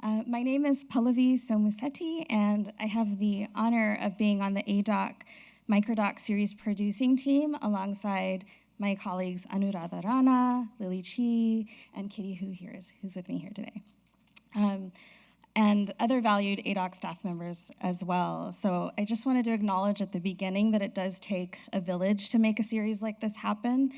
My name is Pallavi Somusetti, and I have the honor of being on the ADOC Microdocs series producing team alongside my colleagues Anuradha Rana, Lily Chi, and Kitty who's with me here today. And other valued ADOC staff members as well. So I just wanted to acknowledge at the beginning that it does take a village to make a series like this happen.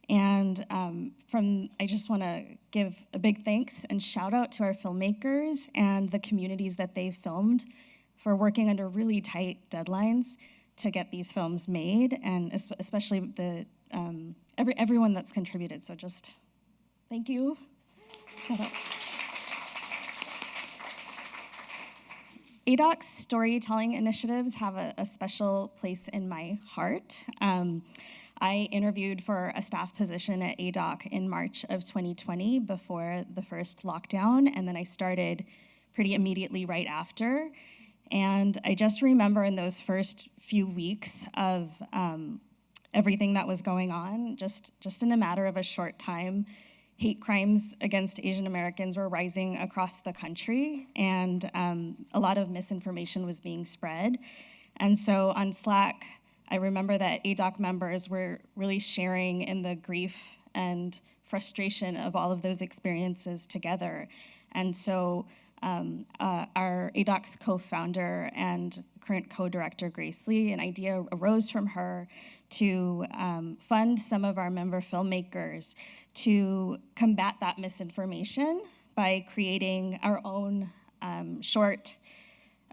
And I just want to give a big thanks and shout out to our filmmakers and the communities that they filmed for working under really tight deadlines to get these films made, and especially the everyone that's contributed. So just thank you. Shout out. ADOC's storytelling initiatives have a special place in my heart. I interviewed for a staff position at ADOC in March of 2020 before the first lockdown, and then I started pretty immediately right after. And I just remember in those first few weeks of everything that was going on, just in a matter of a short time, hate crimes against Asian Americans were rising across the country, and a lot of misinformation was being spread. And so on Slack, I remember that ADOC members were really sharing in the grief and frustration of all of those experiences together. And so our ADOC's co-founder and current co-director, Grace Lee, an idea arose from her to fund some of our member filmmakers to combat that misinformation by creating our own short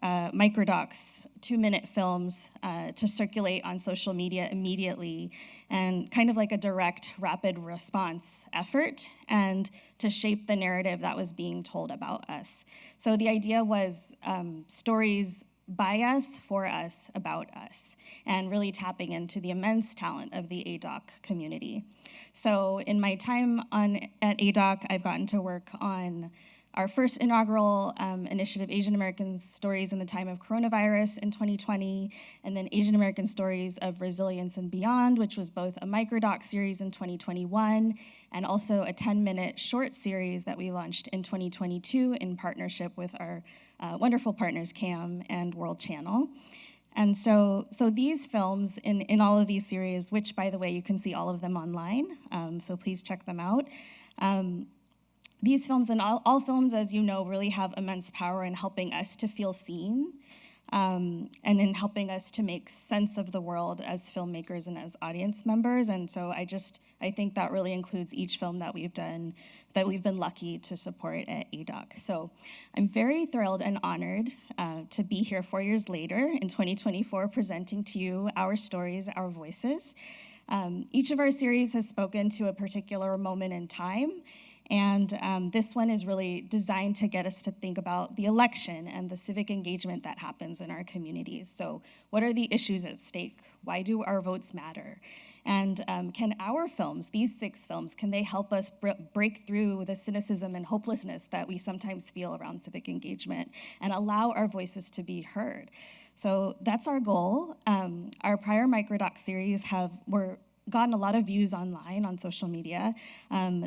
Microdocs 2-minute films to circulate on social media immediately, and kind of like a direct, rapid response effort, and to shape the narrative that was being told about us. So the idea was stories by us, for us, about us, and really tapping into the immense talent of the ADOC community. So in my time at ADOC, I've gotten to work on our first inaugural initiative, Asian American Stories in the Time of Coronavirus in 2020, and then Asian American Stories of Resilience and Beyond, which was both a microdoc series in 2021 and also a 10-minute short series that we launched in 2022 in partnership with our wonderful partners, CAAM and World Channel. And so these films in all of these series, which, by the way, you can see all of them online, so please check them out. These films and all films, as you know, really have immense power in helping us to feel seen and in helping us to make sense of the world as filmmakers and as audience members. And so I think that really includes each film that we've done, that we've been lucky to support at ADOC. So I'm very thrilled and honored to be here 4 years later in 2024, presenting to you our stories, our voices. Each of our series has spoken to a particular moment in time. And this one is really designed to get us to think about the election and the civic engagement that happens in our communities. So what are the issues at stake? Why do our votes matter? And can our films, these 6 films, can they help us break through the cynicism and hopelessness that we sometimes feel around civic engagement and allow our voices to be heard? So that's our goal. Our prior Microdoc series were gotten a lot of views online on social media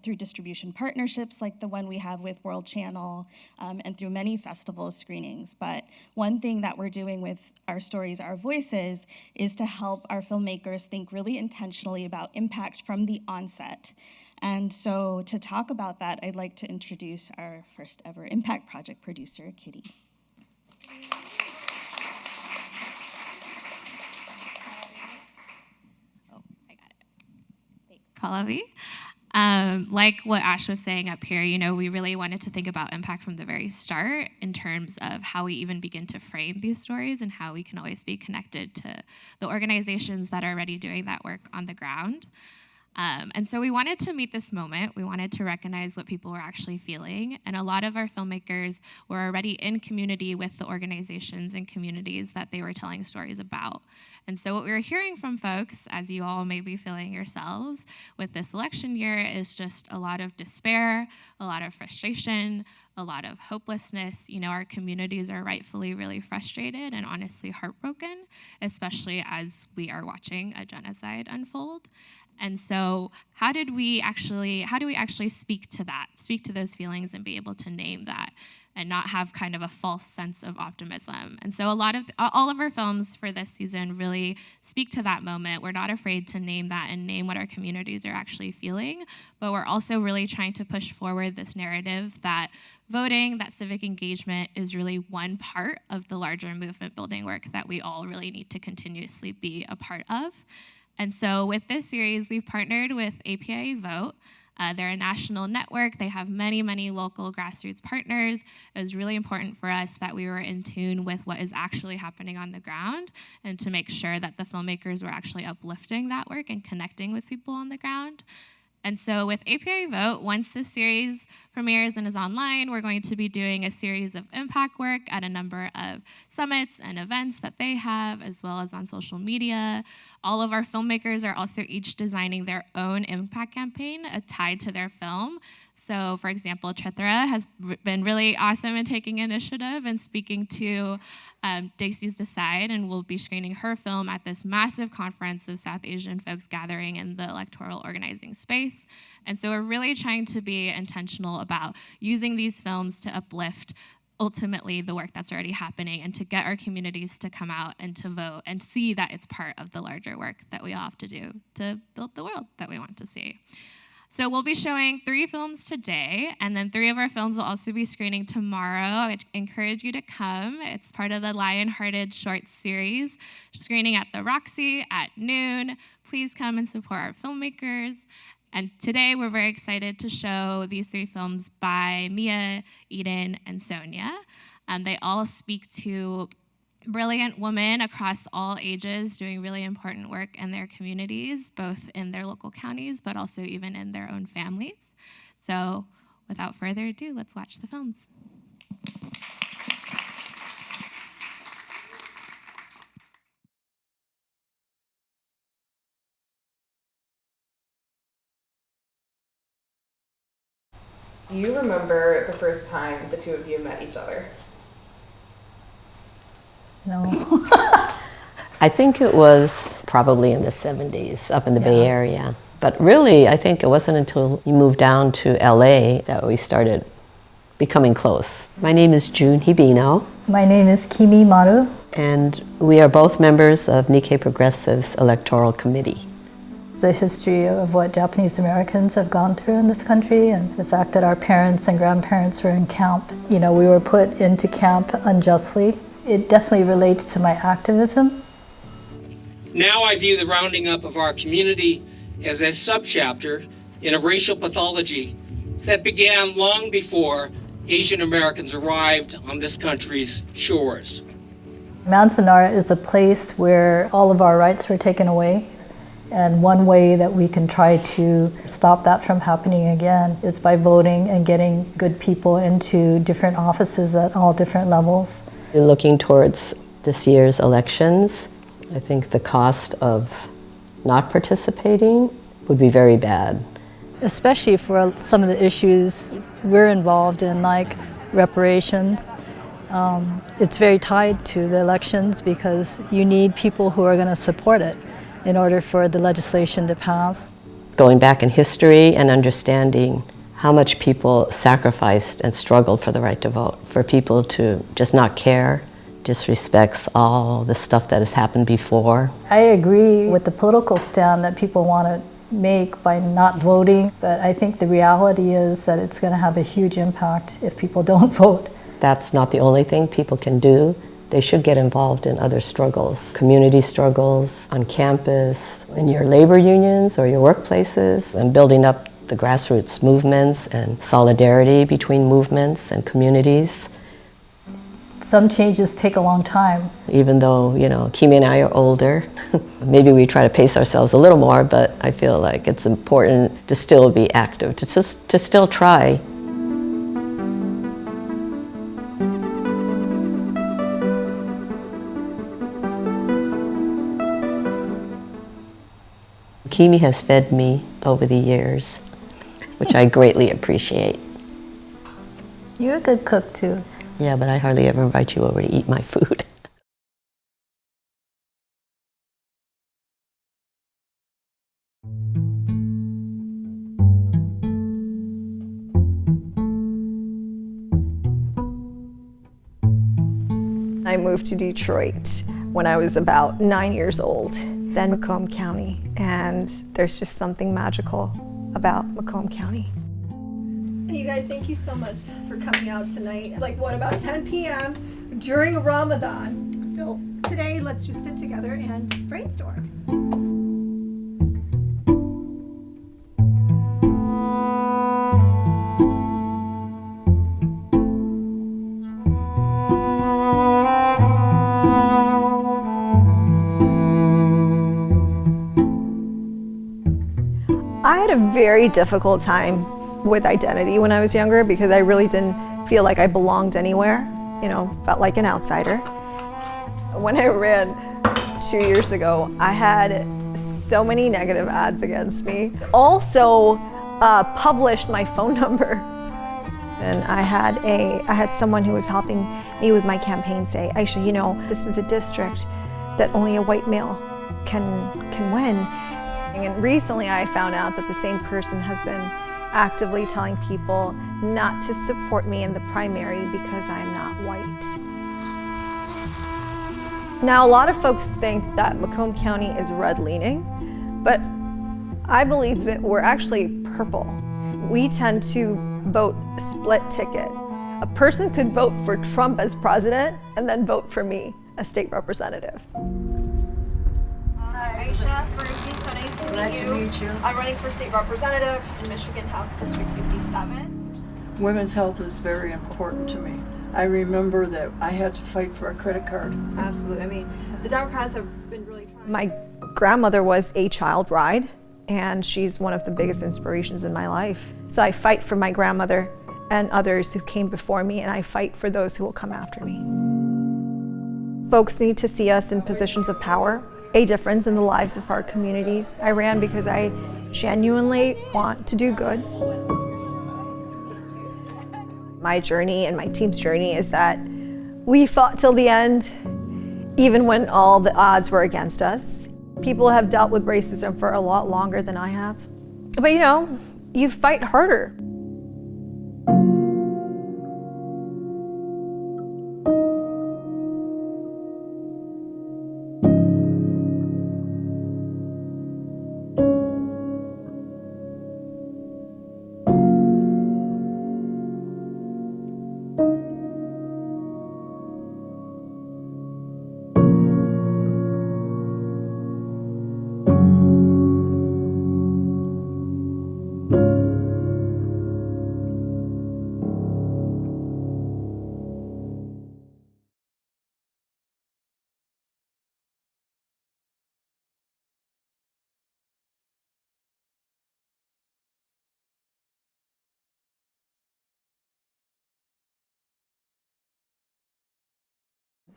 through distribution partnerships like the one we have with World Channel and through many festival screenings. But one thing that we're doing with our stories, our voices, is to help our filmmakers think really intentionally about impact from the onset. And so to talk about that, I'd like to introduce our first ever impact project producer, Kitty. Pallavi. Like what Ash was saying up here, we really wanted to think about impact from the very start in terms of how we even begin to frame these stories and how we can always be connected to the organizations that are already doing that work on the ground. And so we wanted to meet this moment. We wanted to recognize what people were actually feeling. And a lot of our filmmakers were already in community with the organizations and communities that they were telling stories about. And so what we were hearing from folks, as you all may be feeling yourselves with this election year, is just a lot of despair, a lot of frustration, a lot of hopelessness. Our communities are rightfully really frustrated and honestly heartbroken, especially as we are watching a genocide unfold. And so how do we actually speak to that, speak to those feelings and be able to name that and not have kind of a false sense of optimism? And so all of our films for this season really speak to that moment. We're not afraid to name that and name what our communities are actually feeling, but we're also really trying to push forward this narrative that voting, that civic engagement is really one part of the larger movement building work that we all really need to continuously be a part of. And so with this series, we've partnered with AAPI Vote. They're a national network. They have many, many local grassroots partners. It was really important for us that we were in tune with what is actually happening on the ground and to make sure that the filmmakers were actually uplifting that work and connecting with people on the ground. And so with AAPI Vote, once this series premieres and is online, we're going to be doing a series of impact work at a number of summits and events that they have, as well as on social media. All of our filmmakers are also each designing their own impact campaign tied to their film. So, for example, Chithra has been really awesome in taking initiative and speaking to Desai, and will be screening her film at this massive conference of South Asian folks gathering in the electoral organizing space. And so we're really trying to be intentional about using these films to uplift ultimately the work that's already happening and to get our communities to come out and to vote and see that it's part of the larger work that we all have to do to build the world that we want to see. So we'll be showing 3 films today, and then 3 of our films will also be screening tomorrow. I encourage you to come. It's part of the Lion-Hearted Shorts series, screening at the Roxy at noon. Please come and support our filmmakers. And today we're very excited to show these 3 films by Mia, Eden, and Sonia. They all speak to brilliant women across all ages doing really important work in their communities, both in their local counties, but also even in their own families. So without further ado, let's watch the films. Do you remember the first time the two of you met each other? No. I think it was probably in the 70s up in the Bay Area. But really, I think it wasn't until you moved down to LA that we started becoming close. My name is June Hibino. My name is Kimi Maru. And we are both members of Nikkei Progressive's Electoral Committee. The history of what Japanese Americans have gone through in this country, and the fact that our parents and grandparents were in camp. You know, we were put into camp unjustly. It definitely relates to my activism. Now I view the rounding up of our community as a subchapter in a racial pathology that began long before Asian Americans arrived on this country's shores. Manzanar is a place where all of our rights were taken away. And one way that we can try to stop that from happening again is by voting and getting good people into different offices at all different levels. Looking towards this year's elections, I think the cost of not participating would be very bad. Especially for some of the issues we're involved in, like reparations. It's very tied to the elections because you need people who are going to support it in order for the legislation to pass. Going back in history and understanding how much people sacrificed and struggled for the right to vote. For people to just not care, disrespects all the stuff that has happened before. I agree with the political stand that people want to make by not voting, but I think the reality is that it's going to have a huge impact if people don't vote. That's not the only thing people can do. They should get involved in other struggles, community struggles, on campus, in your labor unions or your workplaces, and building up the grassroots movements and solidarity between movements and communities. Some changes take a long time. Even though, you know, Kimi and I are older, maybe we try to pace ourselves a little more, but I feel like it's important to still be active, to still try. Kimi has fed me over the years, which I greatly appreciate. You're a good cook too. Yeah, but I hardly ever invite you over to eat my food. I moved to Detroit when I was about 9 years old, then Macomb County. And there's just something magical about Macomb County. You guys, thank you so much for coming out tonight. Like, what, about 10 p.m. during Ramadan. So today, let's just sit together and brainstorm. I had a very difficult time with identity when I was younger because I really didn't feel like I belonged anywhere, you know, felt like an outsider. When I ran 2 years ago, I had so many negative ads against me. Also published my phone number. And I had someone who was helping me with my campaign say, Aisha, you know, this is a district that only a white male can win. And recently I found out that the same person has been actively telling people not to support me in the primary because I'm not white. Now, a lot of folks think that Macomb County is red-leaning, but I believe that we're actually purple. We tend to vote split ticket. A person could vote for Trump as president and then vote for me as state representative. Hi, Aisha, Rayka, so nice to meet you. Glad to meet you. I'm running for state representative in Michigan House District 57. Women's health is very important to me. I remember that I had to fight for a credit card. Absolutely. I mean, the Democrats have been really trying. My grandmother was a child bride, and she's one of the biggest inspirations in my life. So I fight for my grandmother and others who came before me, and I fight for those who will come after me. Folks need to see us in positions of power, a difference in the lives of our communities. I ran because I genuinely want to do good. My journey and my team's journey is that we fought till the end, even when all the odds were against us. People have dealt with racism for a lot longer than I have. But you know, you fight harder.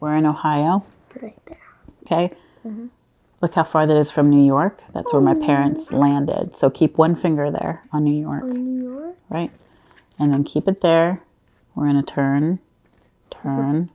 We're in Ohio. Right there. Okay. Look how far that is from New York. That's where my parents landed. So keep one finger there on New York. On New York? Right. And then keep it there. We're going to turn. I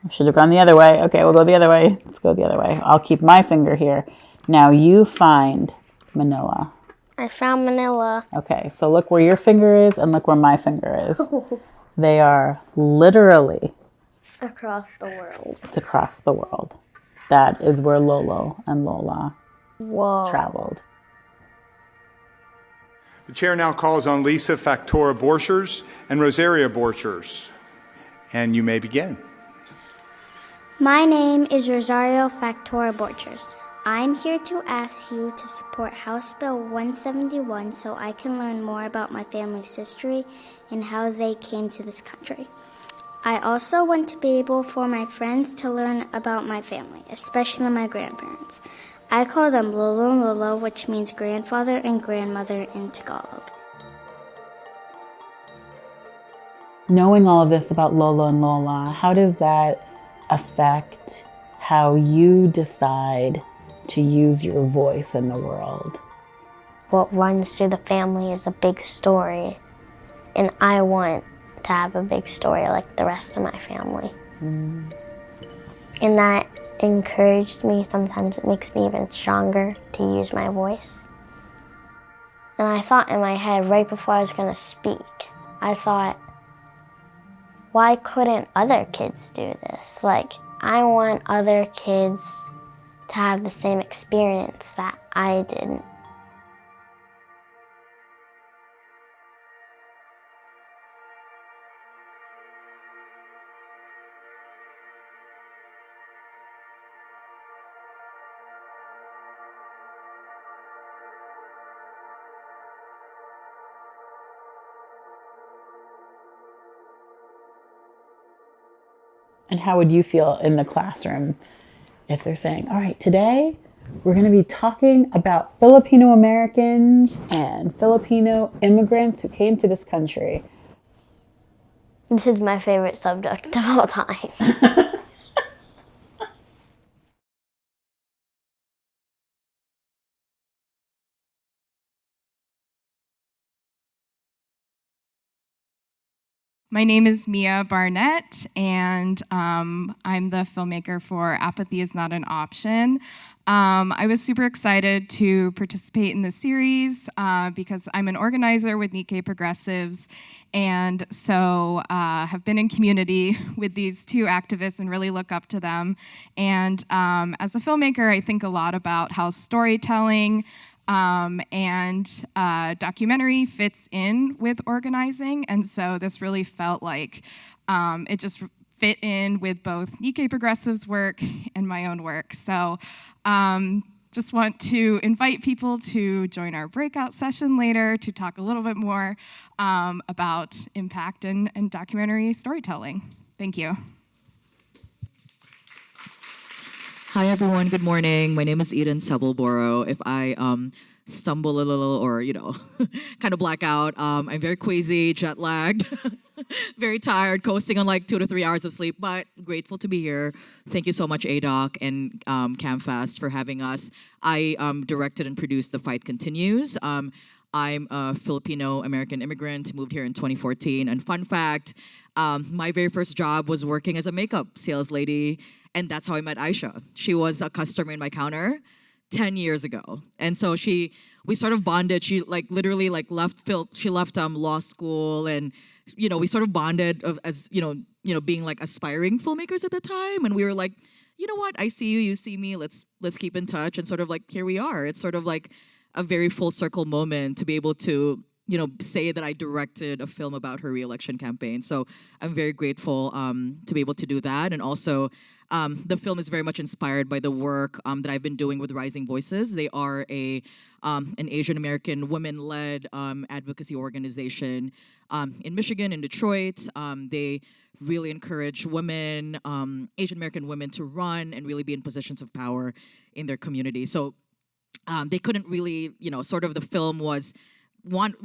should have gone the other way. Okay, we'll go the other way. Let's go the other way. I'll keep my finger here. Now you find Manila. I found Manila. Okay, so look where your finger is and look where my finger is. They are literally across the world. It's across the world. That is where Lolo and Lola traveled. The chair now calls on Lisa Factora Borchers and Rosaria Borchers. And you may begin. My name is Rosario Factora Borchers. I'm here to ask you to support House Bill 171 so I can learn more about my family's history and how they came to this country. I also want to be able for my friends to learn about my family, especially my grandparents. I call them Lolo and Lolo, which means grandfather and grandmother in Tagalog. Knowing all of this about Lolo and Lola, how does that affect how you decide to use your voice in the world? What runs through the family is a big story, and I want to have a big story like the rest of my family. And that encouraged me. Sometimes it makes me even stronger to use my voice. And I thought in my head right before I was going to speak, I thought, why couldn't other kids do this? Like, I want other kids to have the same experience that I did. And how would you feel in the classroom if they're saying, all right, today we're going to be talking about Filipino Americans and Filipino immigrants who came to this country? This is my favorite subject of all time. My name is Mia Barnett, and I'm the filmmaker for Apathy is Not an Option. I was super excited to participate in this series because I'm an organizer with Nikkei Progressives, and so have been in community with these two activists and really look up to them. And as a filmmaker, I think a lot about how storytelling and documentary fits in with organizing, and so this really felt like it just fit in with both Nikkei Progressives' work and my own work. So just want to invite people to join our breakout session later to talk a little bit more about impact and documentary storytelling. Thank you. Hi everyone, good morning. My name is Eden Sabolboro. If I stumble a little or, kind of black out, I'm very queasy, jet lagged, very tired, coasting on like 2 to 3 hours of sleep, but grateful to be here. Thank you so much, ADOC and CAAMFest for having us. I directed and produced The Fight Continues. I'm a Filipino-American immigrant, moved here in 2014. And fun fact, my very first job was working as a makeup sales lady, and that's how I met Aisha. She was a customer in my counter 10 years ago. And so we sort of bonded. She literally left law school, and we sort of bonded as being like aspiring filmmakers at the time. And we were like, you know what, I see you, you see me, let's keep in touch. And sort of like, here we are. It's sort of like a very full circle moment to be able to say that I directed a film about her re-election campaign. So I'm very grateful to be able to do that. And also, the film is very much inspired by the work that I've been doing with Rising Voices. They are an Asian American women-led advocacy organization in Michigan, in Detroit. They really encourage women, Asian American women, to run and really be in positions of power in their community. So they couldn't really, sort of the film was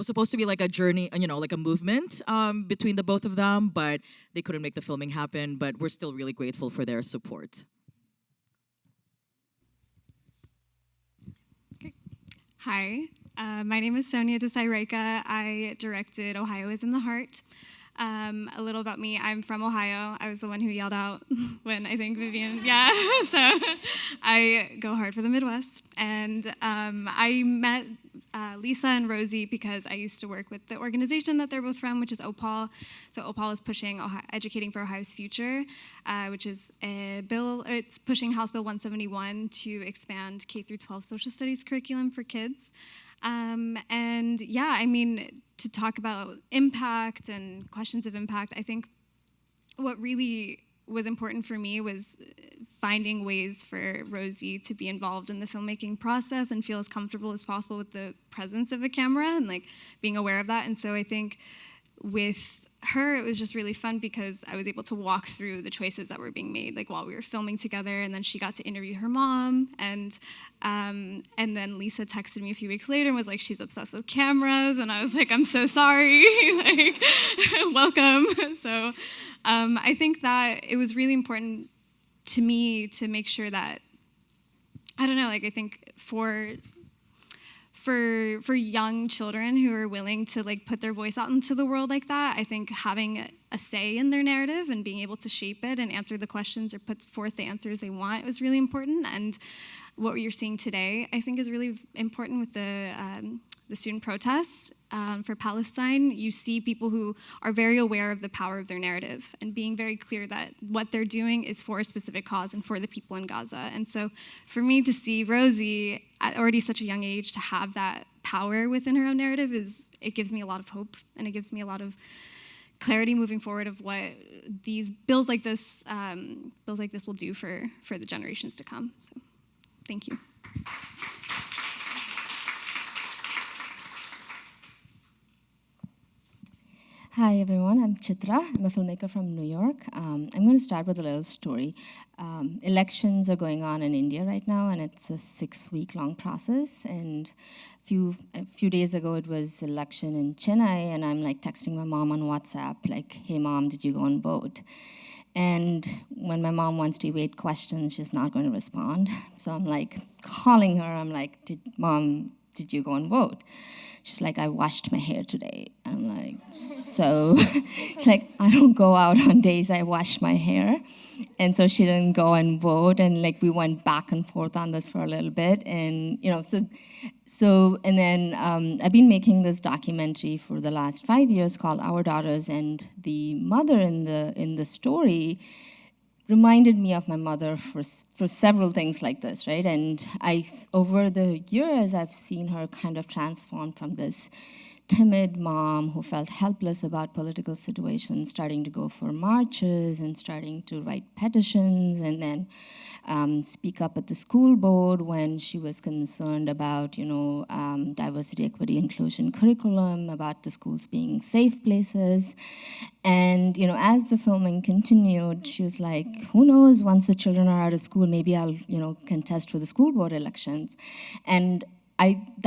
supposed to be like a journey, like a movement between the both of them, but they couldn't make the filming happen, but we're still really grateful for their support. Great. Hi, my name is Sonia, Desai, Rayka. I directed Ohio is in the Heart. A little about me, I'm from Ohio. I was the one who yelled out when I think Vivian, so I go hard for the Midwest. And I met Lisa and Rosie because I used to work with the organization that they're both from, which is OPAL. So OPAL is pushing Educating for Ohio's Future, which is a bill, it's pushing House Bill 171 to expand K-12 social studies curriculum for kids. And yeah, I mean, to talk about impact and questions of impact, I think what really was important for me was finding ways for Rosie to be involved in the filmmaking process and feel as comfortable as possible with the presence of a camera and like being aware of that. And so I think with her, it was just really fun because I was able to walk through the choices that were being made, like while we were filming together, and then she got to interview her mom, and then Lisa texted me a few weeks later and was like, she's obsessed with cameras, and I was like, I'm so sorry, like, welcome. So I think that it was really important to me to make sure that, I don't know, like I think for young children who are willing to like put their voice out into the world like that, I think having a say in their narrative and being able to shape it and answer the questions or put forth the answers they want was really important. And what you're seeing today, I think, is really important with the the student protests for Palestine, you see people who are very aware of the power of their narrative and being very clear that what they're doing is for a specific cause and for the people in Gaza. And so for me to see Rosie at already such a young age to have that power within her own narrative, it gives me a lot of hope, and it gives me a lot of clarity moving forward of what these bills like this will do for the generations to come. So thank you. Hi everyone, I'm Chithra. I'm a filmmaker from New York. I'm going to start with a little story. Elections are going on in India right now, and it's a 6-week-long process. And a few days ago, it was election in Chennai, and I'm like texting my mom on WhatsApp, like, "Hey mom, did you go and vote?" And when my mom wants to evade questions, she's not going to respond. So I'm like calling her. I'm like, "Mom, did you go and vote?" She's like, "I washed my hair today." I'm like, "So?" She's like, "I don't go out on days I wash my hair." And so she didn't go and vote, and like we went back and forth on this for a little bit, and and then I've been making this documentary for the last 5 years called Our Daughters, and the mother in the story reminded me of my mother for several things like this, right? And over the years, I've seen her kind of transform from this timid mom who felt helpless about political situations, starting to go for marches and starting to write petitions, and then speak up at the school board when she was concerned about, diversity, equity, inclusion curriculum, about the schools being safe places. And, as the filming continued, she was like, who knows, once the children are out of school, maybe I'll, contest for the school board elections. And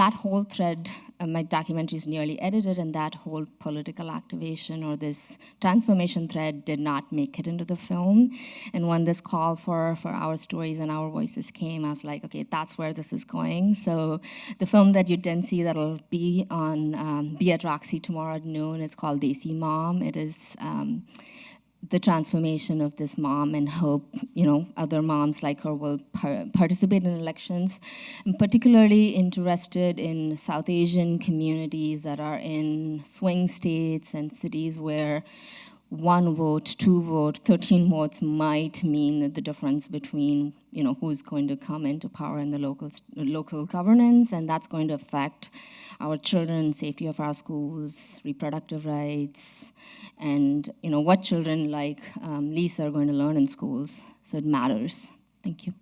that whole thread, my documentary is nearly edited, and that whole political activation or this transformation thread did not make it into the film. And when this call for our stories and our voices came, I was like, okay, that's where this is going. So the film that you didn't see that'll be on be at Roxy tomorrow at noon is called Desi Mom. It is the transformation of this mom, and hope, other moms like her will participate in elections. I'm particularly interested in South Asian communities that are in swing states and cities where 1 vote, 2 vote, 13 votes might mean the difference between, who's going to come into power in the local governance, and that's going to affect our children, safety of our schools, reproductive rights, and what children like Lisa are going to learn in schools. So it matters. Thank you.